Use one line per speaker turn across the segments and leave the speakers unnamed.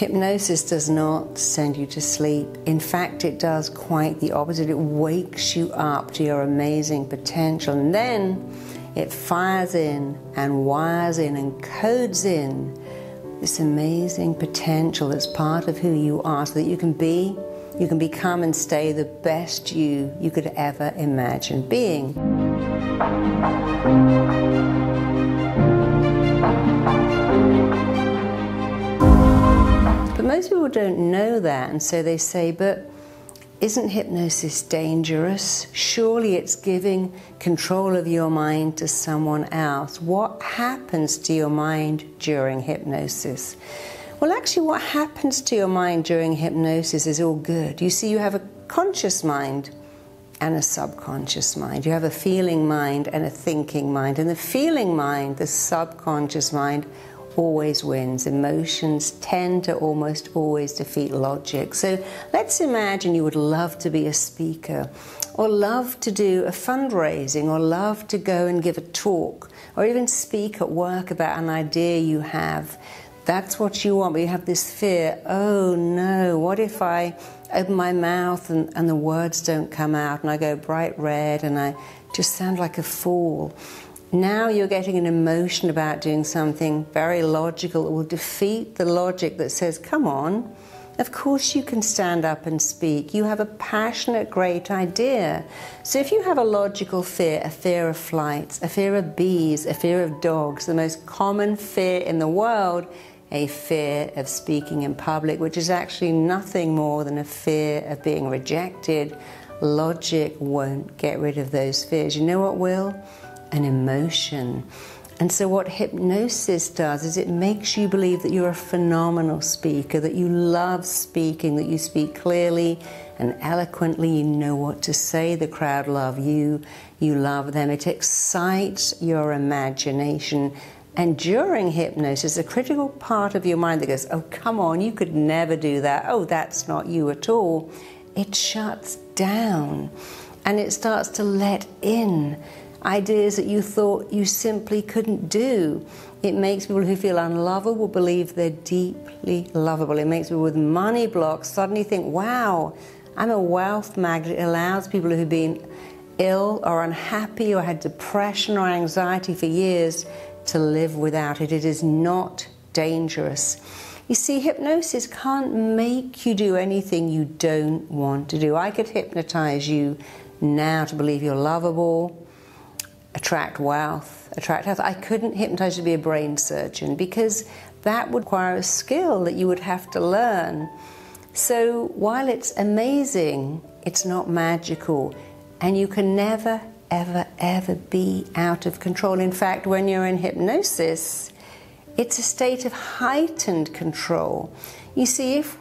Hypnosis does not send you to sleep. In fact, it does quite the opposite. It wakes you up to your amazing potential, and then it fires in and wires in and codes in this amazing potential that's part of who you are, so that you can become and stay the best you could ever imagine being. But most people don't know that, and so they say, but isn't hypnosis dangerous? Surely it's giving control of your mind to someone else. What happens to your mind during hypnosis? Well, actually, what happens to your mind during hypnosis is all good. You see, you have a conscious mind and a subconscious mind. You have a feeling mind and a thinking mind. And the feeling mind, the subconscious mind, always wins. Emotions tend to almost always defeat logic. So let's imagine you would love to be a speaker, or love to do a fundraising, or love to go and give a talk, or even speak at work about an idea you have. That's what you want, but you have this fear. Oh no, what if I open my mouth and the words don't come out, and I go bright red and I just sound like a fool? Now you're getting an emotion about doing something very logical that will defeat the logic that says, come on, of course you can stand up and speak. You have a passionate, great idea. So if you have a logical fear, a fear of flights, a fear of bees, a fear of dogs, the most common fear in the world, a fear of speaking in public, which is actually nothing more than a fear of being rejected, logic won't get rid of those fears. You know what will? An emotion. And so what hypnosis does is it makes you believe that you're a phenomenal speaker, that you love speaking, that you speak clearly and eloquently, you know what to say, the crowd love you, you love them. It excites your imagination. And during hypnosis, a critical part of your mind that goes, oh, come on, you could never do that. Oh, that's not you at all. It shuts down and it starts to let in ideas that you thought you simply couldn't do. It makes people who feel unlovable believe they're deeply lovable. It makes people with money blocks suddenly think, wow, I'm a wealth magnet. It allows people who've been ill or unhappy or had depression or anxiety for years to live without it. It is not dangerous. You see, hypnosis can't make you do anything you don't want to do. I could hypnotize you now to believe you're lovable, attract wealth, attract health. I couldn't hypnotize you to be a brain surgeon, because that would require a skill that you would have to learn. So while it's amazing, it's not magical, and you can never, ever, ever be out of control. In fact, when you're in hypnosis, it's a state of heightened control. You see, if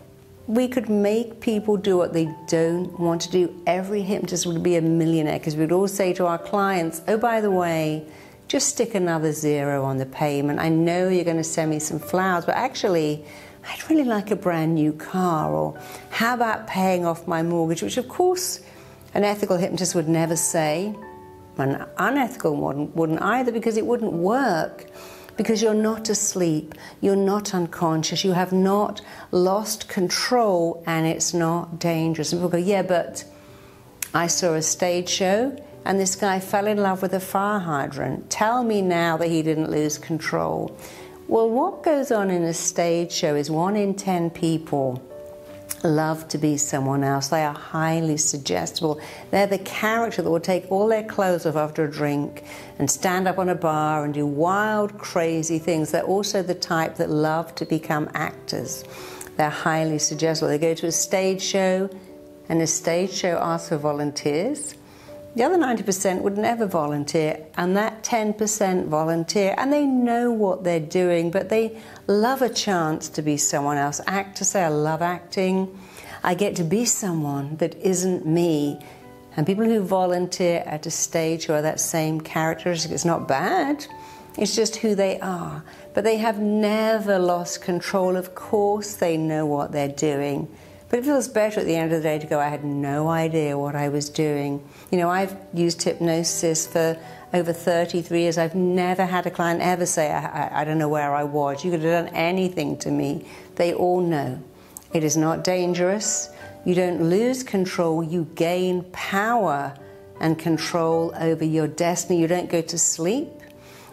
we could make people do what they don't want to do, every hypnotist would be a millionaire, because we'd all say to our clients, oh, by the way, just stick another zero on the payment. I know you're going to send me some flowers, but actually, I'd really like a brand new car. Or how about paying off my mortgage? Which, of course, an ethical hypnotist would never say. An unethical one wouldn't either, because it wouldn't work. Because you're not asleep, you're not unconscious, you have not lost control, and it's not dangerous. And people go, yeah, but I saw a stage show and this guy fell in love with a fire hydrant. Tell me now that he didn't lose control. Well, what goes on in a stage show is 1 in 10 people love to be someone else. They are highly suggestible. They're the character that will take all their clothes off after a drink and stand up on a bar and do wild, crazy things. They're also the type that love to become actors. They're highly suggestible. They go to a stage show, and a stage show asks for volunteers. The other 90% would never volunteer, and that 10% volunteer, and they know what they're doing, but they love a chance to be someone else. Actors say, I love acting. I get to be someone that isn't me. And people who volunteer at a stage who are that same characteristic, it's not bad. It's just who they are. But they have never lost control. Of course they know what they're doing. But it feels better at the end of the day to go, I had no idea what I was doing. You know, I've used hypnosis for over 33 years, I've never had a client ever say, I don't know where I was. You could have done anything to me. They all know. It is not dangerous. You don't lose control. You gain power and control over your destiny. You don't go to sleep.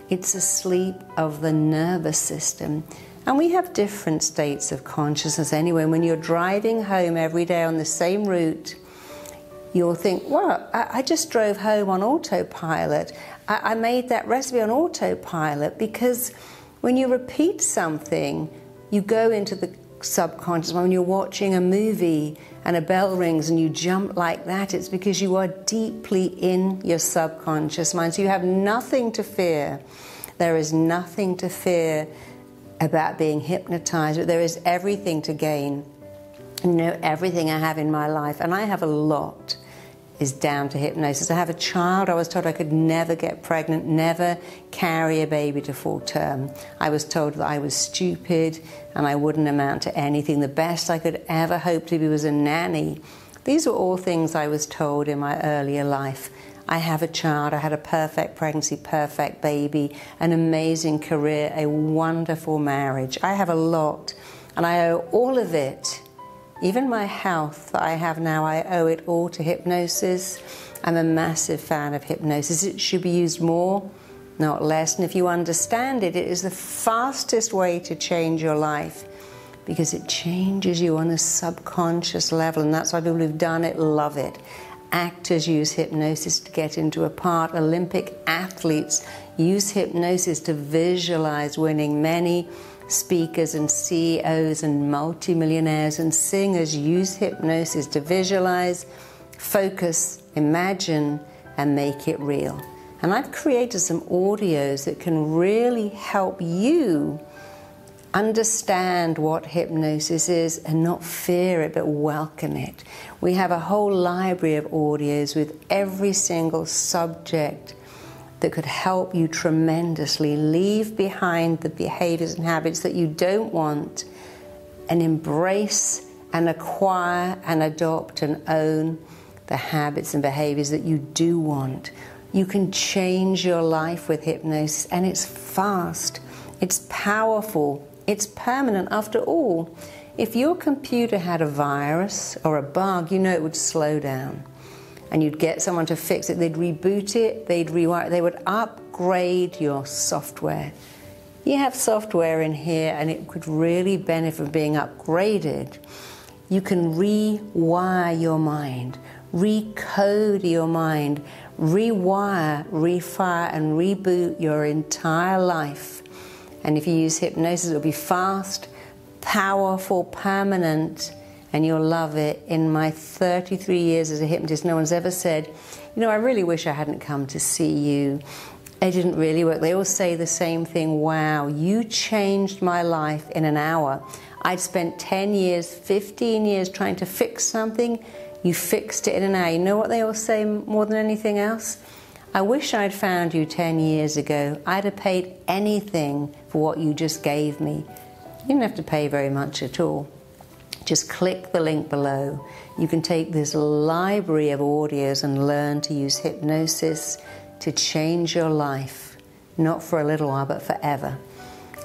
It's a sleep of the nervous system. And we have different states of consciousness anyway. When you're driving home every day on the same route, you'll think, well, I just drove home on autopilot. I made that recipe on autopilot, because when you repeat something, you go into the subconscious. When you're watching a movie and a bell rings and you jump like that, it's because you are deeply in your subconscious mind. So you have nothing to fear. There is nothing to fear about being hypnotized, but there is everything to gain. You know, everything I have in my life, and I have a lot, is down to hypnosis. I have a child. I was told I could never get pregnant, never carry a baby to full term. I was told that I was stupid and I wouldn't amount to anything. The best I could ever hope to be was a nanny. These were all things I was told in my earlier life. I have a child. I had a perfect pregnancy, perfect baby, an amazing career, a wonderful marriage. I have a lot, and I owe all of it. Even my health that I have now, I owe it all to hypnosis. I'm a massive fan of hypnosis. It should be used more, not less. And if you understand it, it is the fastest way to change your life, because it changes you on a subconscious level. And that's why people who've done it love it. Actors use hypnosis to get into a part. Olympic athletes use hypnosis to visualize winning. Many speakers and CEOs and multimillionaires and singers use hypnosis to visualize, focus, imagine, and make it real. And I've created some audios that can really help you understand what hypnosis is and not fear it, but welcome it. We have a whole library of audios with every single subject that could help you tremendously leave behind the behaviors and habits that you don't want, and embrace and acquire and adopt and own the habits and behaviors that you do want. You can change your life with hypnosis, and it's fast, it's powerful, it's permanent. After all, if your computer had a virus or a bug, you know it would slow down. And you'd get someone to fix it, they'd reboot it, they'd rewire it, they would upgrade your software. You have software in here and it could really benefit from being upgraded. You can rewire your mind, recode your mind, rewire, refire, and reboot your entire life. And if you use hypnosis, it'll be fast, powerful, permanent, and you'll love it. In my 33 years as a hypnotist, no one's ever said, you know, I really wish I hadn't come to see you. It didn't really work. They all say the same thing. Wow, you changed my life in an hour. I'd spent 10 years, 15 years trying to fix something. You fixed it in an hour. You know what they all say more than anything else? I wish I'd found you 10 years ago. I'd have paid anything for what you just gave me. You didn't have to pay very much at all. Just click the link below. You can take this library of audios and learn to use hypnosis to change your life, not for a little while, but forever.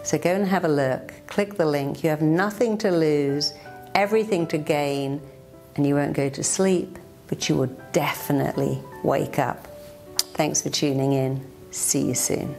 So go and have a look. Click the link. You have nothing to lose, everything to gain, and you won't go to sleep, but you will definitely wake up. Thanks for tuning in. See you soon.